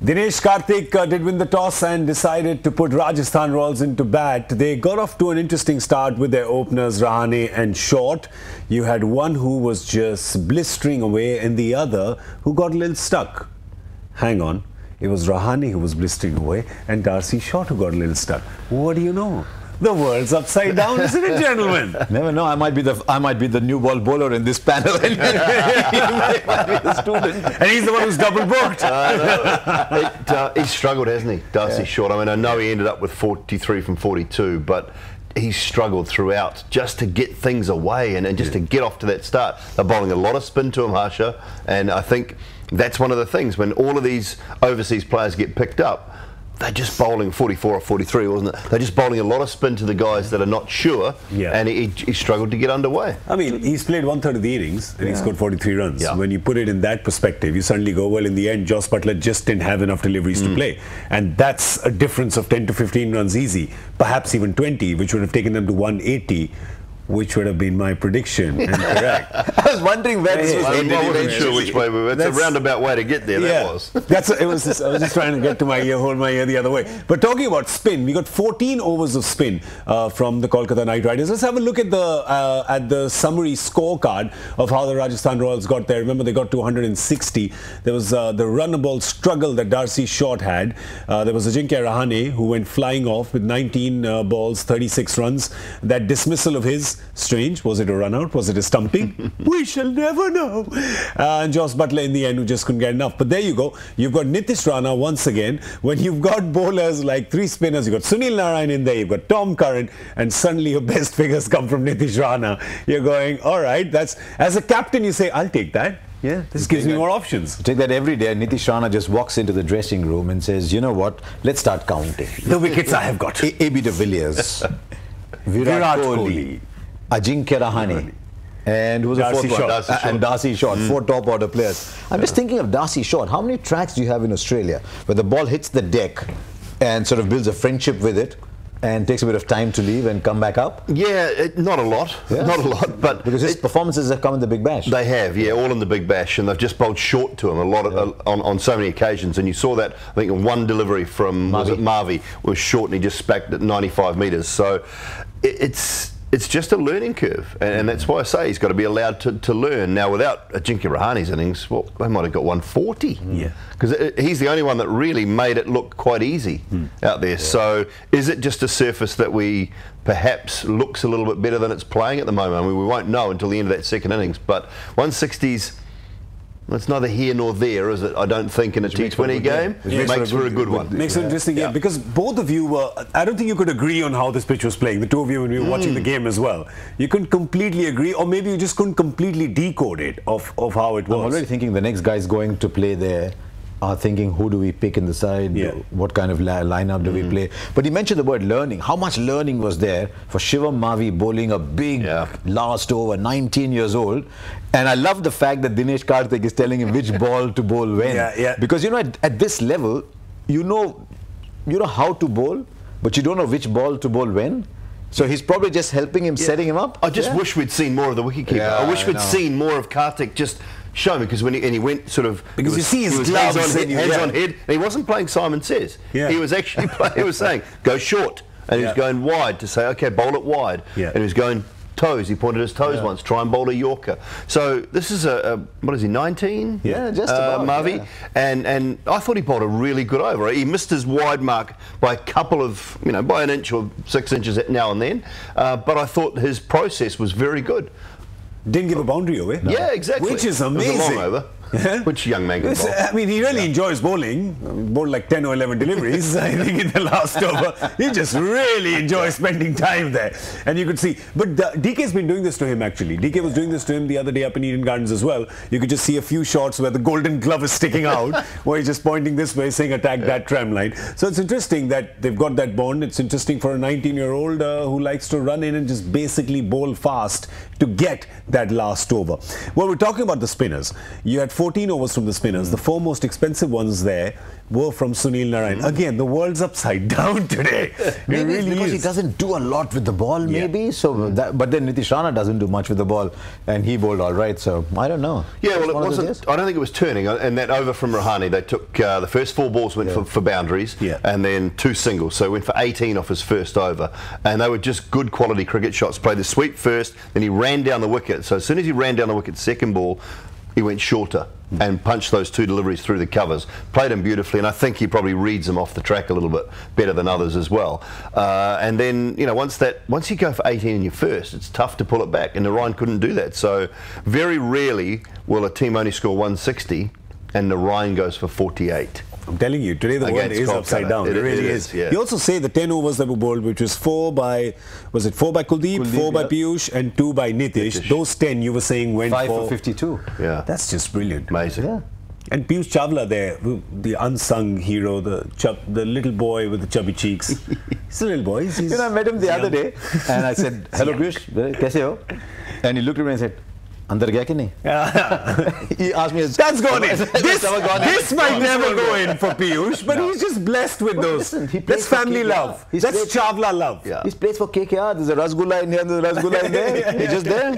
Dinesh Karthik did win the toss and decided to put Rajasthan Royals into bat. They got off to an interesting start with their openers Rahane and Short. You had one who was just blistering away and the other who got a little stuck. Hang on, it was Rahane who was blistering away and Darcy Short who got a little stuck. What do you know? The world's upside down, isn't it, gentlemen? Never know. I might be the new ball bowler in this panel. And he's the one who's double booked. He's struggled, hasn't he, Darcy Short? I mean, I know he ended up with 43 from 42, but he's struggled throughout just to get things away and just to get off to that start. They're bowling a lot of spin to him, Harsha, and I think that's one of the things when all of these overseas players get picked up. They're just bowling 44 or 43, wasn't it? They're just bowling a lot of spin to the guys that are not sure, and he struggled to get underway. I mean, he's played 1/3 of the innings and he scored 43 runs. When you put it in that perspective, you suddenly go, well, in the end, Jos Buttler just didn't have enough deliveries to play. And that's a difference of 10 to 15 runs easy, perhaps even 20, which would have taken them to 180. Which would have been my prediction and correct. I was wondering where this was headed. I wasn't sure which way we were. It's a roundabout way to get there. That was. I was just trying to get to my ear, hold my ear the other way. But talking about spin, we got 14 overs of spin from the Kolkata Knight Riders. Let's have a look at the summary scorecard of how the Rajasthan Royals got there. Remember, they got to 160. There was the run-a-ball struggle that Darcy Short had. There was Ajinkya Rahane who went flying off with 19 balls, 36 runs. That dismissal of his. Strange. Was it a run out? Was it a stumping? We shall never know. And Jos Buttler in the end who just couldn't get enough. But there you go. You've got Nitish Rana once again. When you've got bowlers like three spinners, you've got Sunil Narine in there, you've got Tom Curran, and suddenly your best figures come from Nitish Rana. You're going, all right, that's, as a captain you say, I'll take that. Yeah, this gives me more options. Take that every day. Nitish Rana just walks into the dressing room and says, you know what, let's start counting. The wickets I have got. A.B. de Villiers, Virat Kohli, Ajinkya Rahane, and who was the fourth one? And Darcy Short, 4 top order players. I'm just thinking of Darcy Short. How many tracks do you have in Australia where the ball hits the deck and sort of builds a friendship with it and takes a bit of time to leave and come back up? Yeah, not a lot. Not a lot, but because his performances have come in the Big Bash. They have, all in the Big Bash, and they've just bowled short to him a lot on so many occasions. And you saw that, I think, in one delivery from Marvi was short, and he just spacked at 95 metres. So it's just a learning curve, and that's why I say he's got to be allowed to learn. Now, without Ajinkya Rahane's innings, well, they might have got 140. Because he's the only one that really made it look quite easy out there. So is it just a surface that we perhaps looks a little bit better than it's playing at the moment? I mean, we won't know until the end of that second innings, but 160s, it's neither here nor there, is it? I don't think in a T20 game. It makes for a good one. Makes it interesting, because both of you were, I don't think you could agree on how this pitch was playing, the two of you when we were watching the game as well. You couldn't completely agree, or maybe you just couldn't completely decode it of how it was. I'm already thinking the next guy's going to play there. Are thinking, who do we pick in the side? What kind of lineup do we play? But he mentioned the word learning. How much learning was there for Shivam Mavi bowling a big last over, 19 years old? And I love the fact that Dinesh Karthik is telling him which ball to bowl when. Because you know, at this level, you know how to bowl, but you don't know which ball to bowl when. So he's probably just helping him, setting him up. I just wish we'd seen more of the wicketkeeper. I wish we'd seen more of Karthik just show me, because when he went sort of, because you see his gloves hands on head, and he wasn't playing Simon Says. He was actually playing, he was saying go short, and he was going wide to say, okay, bowl it wide, and he was going toes. He pointed his toes once, try and bowl a Yorker. So this is what is he, 19? Just about Mavi, and I thought he bowled a really good over. He missed his wide mark by a couple of, by an inch or 6 inches now and then, but I thought his process was very good. Didn't give a boundary away. Yeah, exactly. Which is amazing. It was a long over. Which young man can bowl. I mean, he really enjoys bowling. Bowled like 10 or 11 deliveries, I think, in the last over. He just really enjoys spending time there. And you could see. But DK's been doing this to him, actually. DK was doing this to him the other day up in Eden Gardens as well. You could just see a few shots where the golden glove is sticking out, where he's just pointing this way, saying, attack that tram line. So it's interesting that they've got that bond. It's interesting for a 19-year-old who likes to run in and just basically bowl fast to get that last over. Well, we're talking about the spinners. You had 14 overs from the spinners. The 4 most expensive ones there were from Sunil Narayan. Again, the world's upside down today. Maybe really because is. he doesn't do a lot with the ball, maybe. So, but then Nitish Rana doesn't do much with the ball, and he bowled all right. So I don't know. Yeah, well, it wasn't. I don't think it was turning. And that over from Rahane, they took the first 4 balls went for boundaries, and then 2 singles. So he went for 18 off his first over, and they were just good quality cricket shots. Played the sweep first, then he ran down the wicket. So as soon as he ran down the wicket, second ball, he went shorter and punched those 2 deliveries through the covers. Played them beautifully, and I think he probably reads them off the track a little bit better than others as well. And then, you know, once you go for 18 in your first, it's tough to pull it back, and Narayan couldn't do that. So very rarely will a team only score 160 and Narayan goes for 48. I'm telling you, today the world is upside down. It really is. Yeah. You also say the 10 overs that were bowled, which was 4 by Kuldeep, 4 by Piyush, and 2 by Nitish. Those 10 you were saying went 5 for 52. Yeah, that's just brilliant. Amazing. Yeah. And Piyush Chawla there, the unsung hero, the little boy with the chubby cheeks. He's a little boy. You know, I met him the other day, and I said, "Hello, Piyush, kaise ho?" And he looked at me and said, "Andar gaya ki nahi?" He asked me, "That's gone in. This might never go in for Piyush, but he's just blessed with those. Listen, that's family love. That's Chawla love. Yeah. He plays for KKR. There's a Rasgulla in here, there's a Rasgulla in there. He's just there."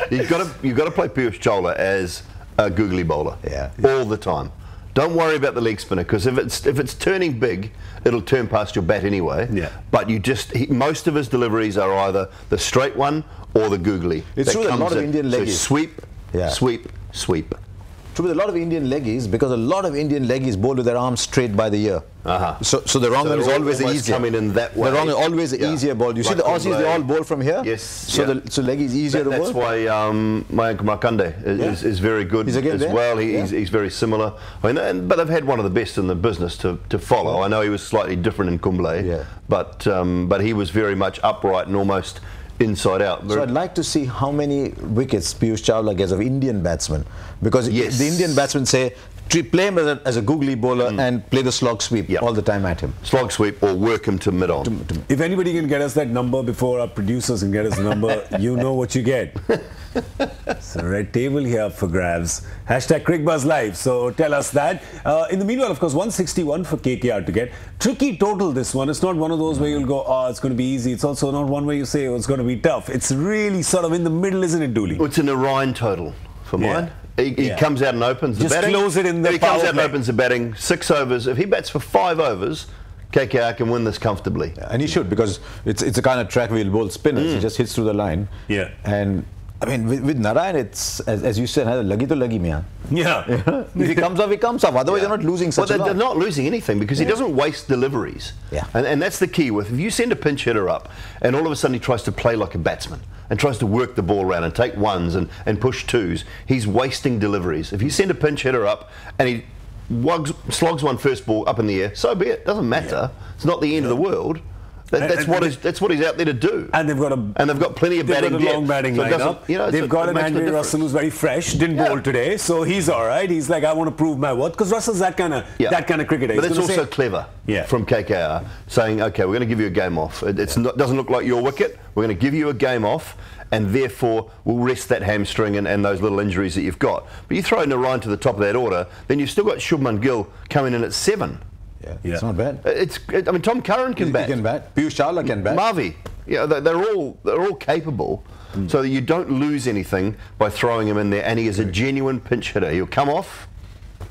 You've got to play Piyush Chawla as a googly bowler all the time. Don't worry about the leg spinner, because if it's turning big, it'll turn past your bat anyway. Yeah. But most of his deliveries are either the straight one or the googly. It's true that a lot of Indian leggies. So sweep, sweep, sweep. True with a lot of Indian leggies, because a lot of Indian leggies bowl with their arms straight by the ear. So the wrong one is always the easier. Coming in that way. The wrong is always the easier ball. You see the Aussies, they all bowl from here. Yes. So leg is easier to bowl. That's why Mayank Markande is very good as well. He's very similar. I mean, but they've had one of the best in the business to follow. I know he was slightly different in Kumble, but he was very much upright and almost inside out. So I'd like to see how many wickets Piyush Chawla gets of Indian batsmen, because the Indian batsmen say play him as a googly bowler and play the slog sweep all the time at him. Slog sweep or work him to mid-on. If anybody can get us that number before our producers can get us the number, you know what you get. So red table here up for grabs. Hashtag Cricbuzz Live. So tell us that. In the meanwhile, of course, 161 for KKR to get. Tricky total, this one. It's not one of those where you'll go, oh, it's going to be easy. It's also not one where you say, oh, it's going to be tough. It's really sort of in the middle, isn't it, Dooley? It's a Narayan total for mine. He comes out and opens the batting. Just close it in the He comes out and opens the batting. 6 overs. If he bats for 5 overs, KKR can win this comfortably. And he should, because it's a kind of track where he'll bowl spinners. He just hits through the line. Yeah. And I mean, with Narayan, it's, as you said, lagi to lagi, miyan. Yeah. If he comes off, he comes off. Otherwise, you're not losing such a lot. They're not losing anything, because he doesn't waste deliveries. Yeah. And that's the key. If you send a pinch hitter up and all of a sudden he tries to play like a batsman and tries to work the ball around and take ones and push twos, he's wasting deliveries. If you send a pinch hitter up and he slogs one first ball up in the air, so be it. Doesn't matter. It's not the end of the world. That's what he's out there to do. And they've got plenty of batting depth. Long batting lineup. They've got an Andre Russell who's very fresh, didn't bowl today, so he's all right. He's like, I want to prove my worth, because Russell's that kind of cricketer. But it's also clever from KKR, saying, okay, we're going to give you a game off. It doesn't look like your wicket. We're going to give you a game off, and therefore we'll rest that hamstring and those little injuries that you've got. But you throw Narayan to the top of that order, then you've still got Shubman Gill coming in at 7. Yeah, it's not bad. I mean, Tom Curran can bat. He can bat. Piyush Chawla can bat. Marvi, they're all capable. So that you don't lose anything by throwing him in there, and he is a genuine pinch hitter. He'll come off.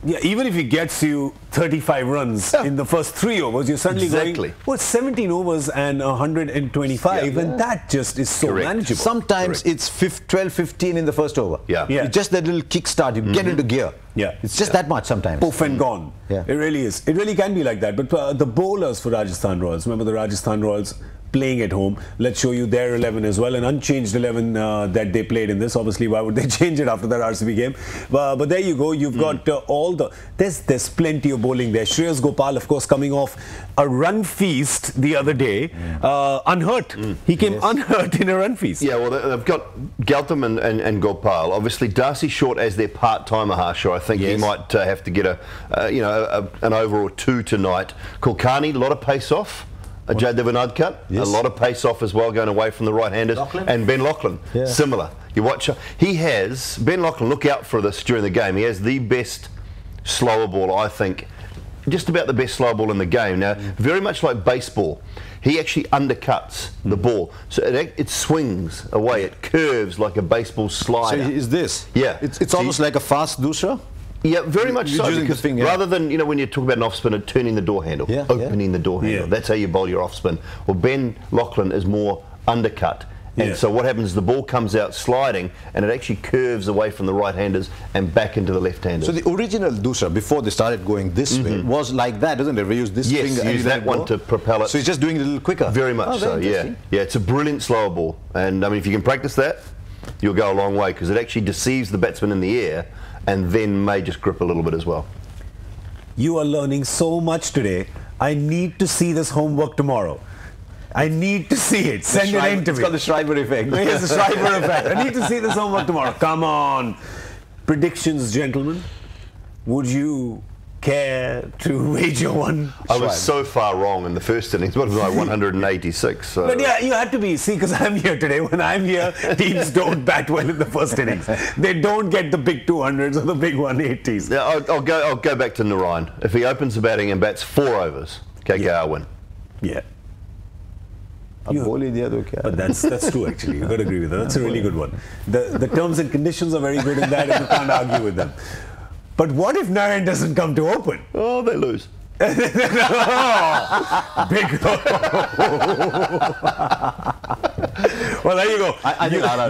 Yeah, even if he gets you 35 runs in the first 3 overs, you're suddenly going, well, 17 overs and 125, and that just is so manageable. Sometimes it's 12, 15 in the first over. It's just that little kickstart, you get into gear. It's just that much sometimes. Poof and gone. It really is. It really can be like that. But the bowlers for Rajasthan Royals, remember the Rajasthan Royals playing at home. Let's show you their 11 as well, an unchanged 11 that they played in this. Obviously, why would they change it after that RCB game? But there you go. You've got all the... There's plenty of bowling there. Shreyas Gopal, of course, coming off a run feast the other day, unhurt. He came unhurt in a run feast. Yeah, well, they've got Gautam and Gopal. Obviously, Darcy Short as their part-timer, Harsha. I think he might have to get an over or 2 tonight. Kulkarni, a lot of pace off. Jaydev Unadkat, a lot of pace off as well, going away from the right-handers. And Ben Lachlan, similar. You watch. He has Ben Lachlan. Look out for this during the game. He has the best slower ball, I think. Just about the best slower ball in the game. Now, very much like baseball, he actually undercuts the ball. So it swings away. It curves like a baseball slider. So is this? Yeah. It's almost like a fast dusra? Yeah, very much so. Because thing, yeah. rather than, when you talk about an off spinner, turning the door handle, opening the door handle, that's how you bowl your off spin. Well, Ben Lachlan is more undercut. And so what happens is the ball comes out sliding and it actually curves away from the right-handers and back into the left-handers. So the original dusra, before they started going this way, was like that, doesn't it? We use this finger and use that one to propel it. So he's just doing it a little quicker. Very much so, yeah. Yeah, it's a brilliant slower ball. And I mean, if you can practice that, you'll go a long way because it actually deceives the batsman in the air and then may just grip a little bit as well. You are learning so much today. I need to see this homework tomorrow. I need to see it. Send it in to me. It's called the Schreiber effect. It's the Schreiber effect. I need to see this homework tomorrow. Come on. Predictions, gentlemen. Would you care to wager one? I was so far wrong in the first innings. What was I, 186? So. But yeah, you had to be. See, because I'm here today. When I'm here, teams don't bat well in the first innings. They don't get the big 200s or the big 180s. Yeah, I'll go back to Narayan. If he opens the batting and bats 4 overs, KKR win. Yeah. But that's true actually. You've got to agree with that. That's a really good one. The terms and conditions are very good in that and you can't argue with them. But what if Narayan doesn't come to open? Oh, they lose. Big. Well, there you go.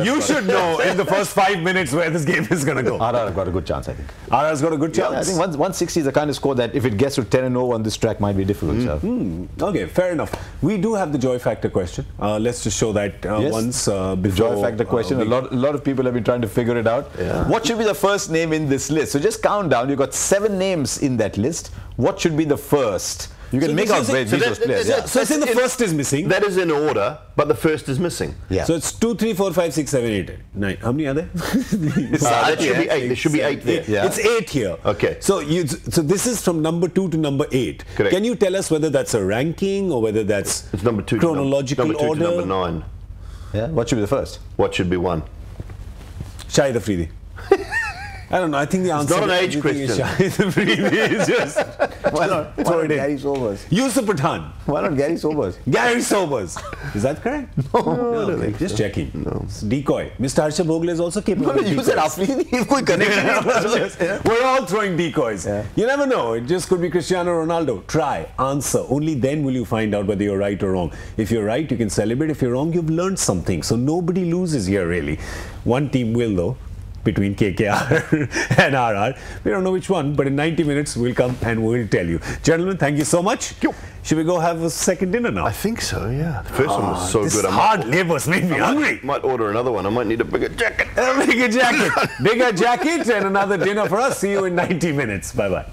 You should know in the first 5 minutes where this game is going to go. RR have got a good chance, I think. RR's got a good chance. Yeah, I think 160 is the kind of score that if it gets to 10-0 on this track might be difficult. Okay, fair enough. We do have the joy factor question. Let's just show that once before. The joy factor question. A lot of people have been trying to figure it out. Yeah. What should be the first name in this list? So just count down. You've got 7 names in that list. What should be the first? You can make out those players. So I think the first is missing. That is in order, but the first is missing. Yeah. So it's 2, 3, 4, 5, 6, 7, 8, 9. How many are there? That should be 8. There should be 8 there. Yeah. It's 8 here. Okay. So this is from number 2 to number 8. Correct. Can you tell us whether that's a ranking or whether that's it's number 2 chronological number 2 order? to number 9. Yeah. What should be the first? What should be 1? Shahid Afridi. I don't know. I think the answer is not an age question. Shahid Afridi is just why not Gary Sobers? Yusuf Pathan. Why not Gary Sobers? Gary Sobers. Is that correct? No, okay. Just checking. No. Decoy. Mr. Harsha Bhogle is also capable of you said Afridi. We're all throwing decoys. Yeah. You never know. It just could be Cristiano Ronaldo. Try. Answer. Only then will you find out whether you're right or wrong. If you're right, you can celebrate. If you're wrong, you've learned something. So nobody loses here, really. One team will, though, between KKR and RR. We don't know which one, but in 90 minutes we'll come and we'll tell you. Gentlemen, thank you so much. Should we go have a second dinner now? I think so, yeah. The first one was so this good. Hard labour's made me hungry. Might order another one. I might need a bigger jacket. A bigger jacket. Bigger jacket and another dinner for us. See you in 90 minutes. Bye-bye.